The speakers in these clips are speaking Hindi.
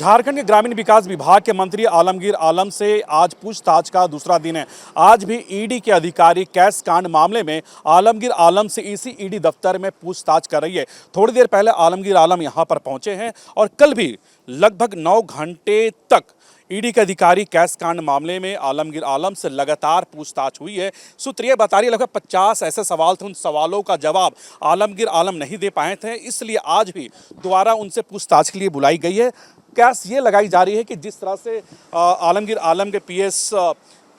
झारखंड के ग्रामीण विकास विभाग के मंत्री आलमगीर आलम से आज पूछताछ का दूसरा दिन है। आज भी ईडी के अधिकारी कैश कांड मामले में आलमगीर आलम से इसी ईडी दफ्तर में पूछताछ कर रही है। थोड़ी देर पहले आलमगीर आलम यहां पर पहुंचे हैं और कल भी लगभग 9 घंटे तक ईडी के अधिकारी कैश कांड मामले में आलमगीर आलम से लगातार पूछताछ हुई है। सूत्र ये बता रही है लगभग 50 ऐसे सवाल थे, उन सवालों का जवाब आलमगीर आलम नहीं दे पाए थे, इसलिए आज भी दोबारा उनसे पूछताछ के लिए बुलाई गई है। कैस ये लगाई जा रही है कि जिस तरह से आलमगीर आलम के पीएस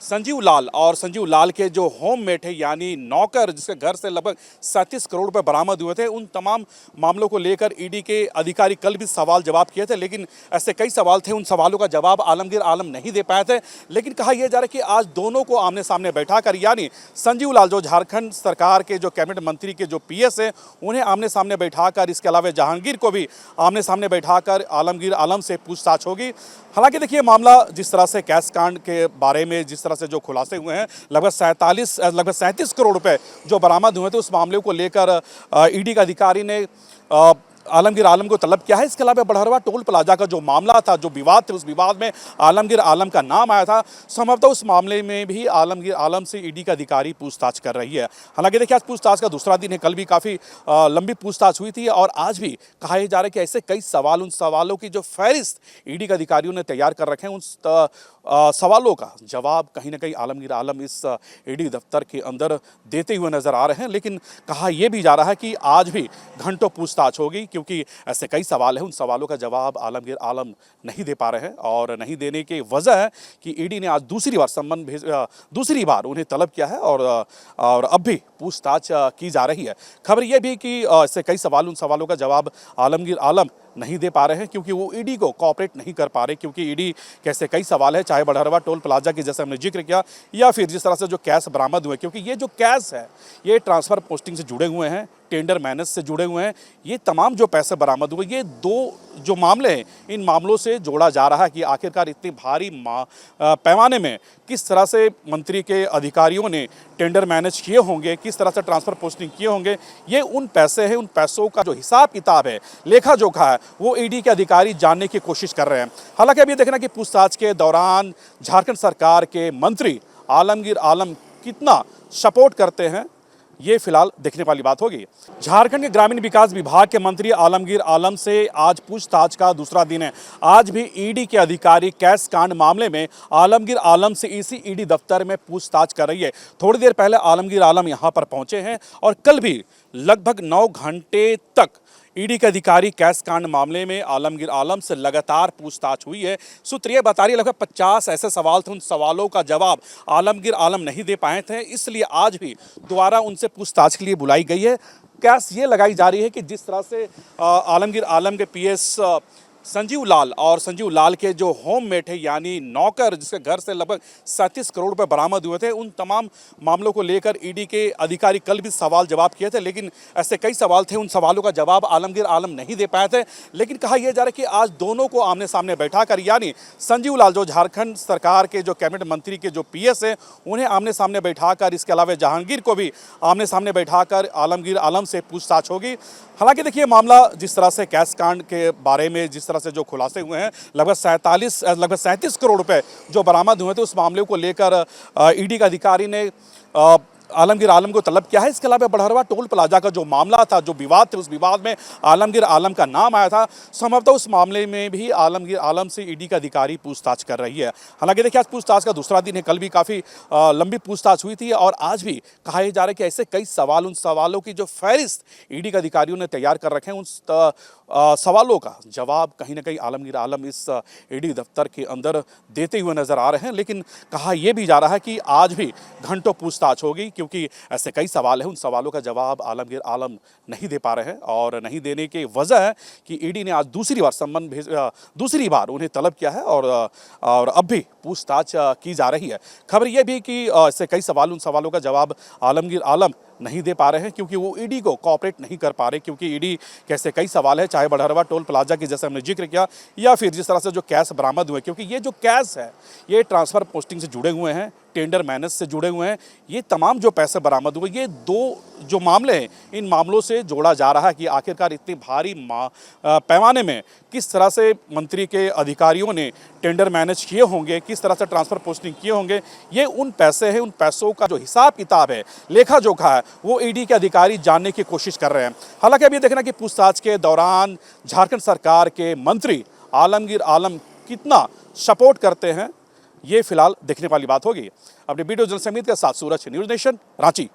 संजीव लाल और संजीव लाल के जो होममेट है यानी नौकर जिसके घर से लगभग 37 करोड़ रुपए बरामद हुए थे, उन तमाम मामलों को लेकर ईडी के अधिकारी कल भी सवाल जवाब किए थे, लेकिन ऐसे कई सवाल थे, उन सवालों का जवाब आलमगीर आलम नहीं दे पाए थे। लेकिन कहा यह जा रहा है कि आज दोनों को आमने सामने बैठाकर यानी संजीव लाल जो झारखंड सरकार के जो कैबिनेट मंत्री के जो पीएस है उन्हें आमने सामने बैठाकर, इसके अलावा जहांगीर को भी आमने सामने बैठाकर आलमगीर आलम से पूछताछ होगी। हालांकि देखिए मामला जिस तरह से कैश कांड के बारे में जिस तरह से जो खुलासे हुए हैं, लगभग 37 करोड़ रुपए जो बरामद हुए थे, उस मामले को लेकर ईडी का अधिकारी ने आलमगीर आलम को तलब किया है। इसके अलावा बड़हरवा टोल प्लाजा का जो मामला था, जो विवाद थे, उस विवाद में आलमगीर आलम का नाम आया था। संभवतः उस मामले में भी आलमगीर आलम से ईडी का अधिकारी पूछताछ कर रही है। हालांकि देखिए आज पूछताछ का दूसरा दिन है, कल भी काफ़ी लंबी पूछताछ हुई थी और आज भी कहा जा रहा है कि ऐसे कई सवाल, उन सवालों की जो फहरिस्त ईडी के अधिकारियों ने तैयार कर रखे हैं, उन सवालों का जवाब कहीं ना कहीं आलमगीर आलम इस ईडी दफ्तर के अंदर देते हुए नजर आ रहे हैं। लेकिन कहा यह भी जा रहा है कि आज भी घंटों पूछताछ होगी, क्योंकि ऐसे कई सवाल हैं, उन सवालों का जवाब आलमगीर आलम नहीं दे पा रहे हैं और नहीं देने की वजह है कि ईडी ने आज दूसरी बार उन्हें तलब किया है और अब भी पूछताछ की जा रही है। खबर यह भी कि ऐसे कई सवाल, उन सवालों का जवाब आलमगीर आलम नहीं दे पा रहे हैं, क्योंकि वो ईडी को कोऑपरेट नहीं कर पा रहे, क्योंकि ईडी कैसे कई सवाल है, चाहे बड़हरवा टोल प्लाजा की जैसे हमने जिक्र किया या फिर जिस तरह से जो कैश बरामद हुए, क्योंकि ये जो कैश है ये ट्रांसफ़र पोस्टिंग से जुड़े हुए हैं, टेंडर मैनेज से जुड़े हुए हैं। ये तमाम जो पैसे बरामद हुए, ये दो जो मामले हैं, इन मामलों से जोड़ा जा रहा है कि आखिरकार इतने भारी पैमाने में किस तरह से मंत्री के अधिकारियों ने टेंडर मैनेज किए होंगे, किस तरह से ट्रांसफ़र पोस्टिंग किए होंगे। ये उन पैसे हैं, उन पैसों का जो हिसाब किताब है, लेखा जोखा है, वो ईडी के अधिकारी जानने की कोशिश कर रहे हैं। हालांकि अब ये देखना कि पूछताछ के दौरान झारखंड सरकार के मंत्री आलमगीर आलम कितना सपोर्ट करते हैं, ये फिलहाल देखने वाली बात होगी। झारखंड के ग्रामीण विकास विभाग के मंत्री आलमगीर आलम से आज पूछताछ का दूसरा दिन है। आज भी ईडी के अधिकारी कैश कांड मामले में आलमगीर आलम से इसी ईडी दफ्तर में पूछताछ कर रही है। थोड़ी देर पहले आलमगीर आलम यहां पर पहुंचे हैं और कल भी लगभग 9 घंटे तक ईडी के अधिकारी कैश कांड मामले में आलमगीर आलम से लगातार पूछताछ हुई है। सूत्र ये बता रही है लगभग 50 ऐसे सवाल थे, उन सवालों का जवाब आलमगीर आलम नहीं दे पाए थे, इसलिए आज भी दोबारा उनसे पूछताछ के लिए बुलाई गई है। कैस ये लगाई जा रही है कि जिस तरह से आलमगीर आलम के पीएस संजीव लाल और संजीव लाल के जो होममेट है यानी नौकर जिसके घर से लगभग 37 करोड़ रुपए बरामद हुए थे, उन तमाम मामलों को लेकर ईडी के अधिकारी कल भी सवाल जवाब किए थे, लेकिन ऐसे कई सवाल थे, उन सवालों का जवाब आलमगीर आलम नहीं दे पाए थे। लेकिन कहा यह जा रहा है कि आज दोनों को आमने सामने बैठाकर यानी संजीव लाल जो झारखंड सरकार के जो कैबिनेट मंत्री के जो पीएस है उन्हें आमने सामने बैठाकर, इसके अलावा जहांगीर को भी आमने सामने बैठाकर आलमगीर आलम से पूछताछ होगी। हालांकि देखिए मामला जिस तरह से कैश कांड के बारे में जिस तरह से जो खुलासे हुए हैं, लगभग 37 करोड़ रुपए जो बरामद हुए थे, उस मामले को लेकर ईडी का अधिकारी ने आलमगीर आलम को तलब किया है। इसके अलावा बड़हरवा टोल प्लाजा का जो मामला था, जो विवाद थे, उस विवाद में आलमगीर आलम का नाम आया था। संभवतः उस मामले में भी आलमगीर आलम से ईडी का अधिकारी पूछताछ कर रही है। हालांकि देखिए आज पूछताछ का दूसरा दिन है, कल भी काफ़ी लंबी पूछताछ हुई थी और आज भी कहा जा रहा है कि ऐसे कई सवाल, उन सवालों की जो फहरिस्त ईडी के अधिकारियों ने तैयार कर रखे हैं, उन सवालों का जवाब कहीं ना कहीं आलमगीर आलम इस ईडी दफ्तर के अंदर देते हुए नजर आ रहे हैं। लेकिन कहा यह भी जा रहा है कि आज भी घंटों पूछताछ होगी, क्योंकि ऐसे कई सवाल हैं, उन सवालों का जवाब आलमगीर आलम नहीं दे पा रहे हैं और नहीं देने की वजह है कि ईडी ने आज दूसरी बार उन्हें तलब किया है और अब भी पूछताछ की जा रही है। खबर यह भी कि ऐसे कई सवाल, उन सवालों का जवाब आलमगीर आलम नहीं दे पा रहे हैं, क्योंकि वो ईडी को कोऑपरेट नहीं कर पा रहे, क्योंकि ईडी कैसे कई सवाल है, चाहे बड़हरवा टोल प्लाजा की जैसे हमने जिक्र किया या फिर जिस तरह से जो कैश बरामद हुए, क्योंकि ये जो कैश है ये ट्रांसफ़र पोस्टिंग से जुड़े हुए हैं, टेंडर मैनेज से जुड़े हुए हैं। ये तमाम जो पैसे बरामद हुए, ये दो जो मामले हैं, इन मामलों से जोड़ा जा रहा है कि आखिरकार इतनी भारी पैमाने में किस तरह से मंत्री के अधिकारियों ने टेंडर मैनेज किए होंगे, किस तरह से ट्रांसफ़र पोस्टिंग किए होंगे। ये उन पैसे हैं, उन पैसों का जो हिसाब किताब है, लेखा जोखा है, वो ईडी के अधिकारी जानने की कोशिश कर रहे हैं। हालांकि अब ये देखना कि पूछताछ के दौरान झारखंड सरकार के मंत्री आलमगीर आलम कितना सपोर्ट करते हैं, ये फिलहाल देखने वाली बात होगी। अपने वीडियो जर्नलिस्ट अमित के साथ सूरज, न्यूज़ नेशन, रांची।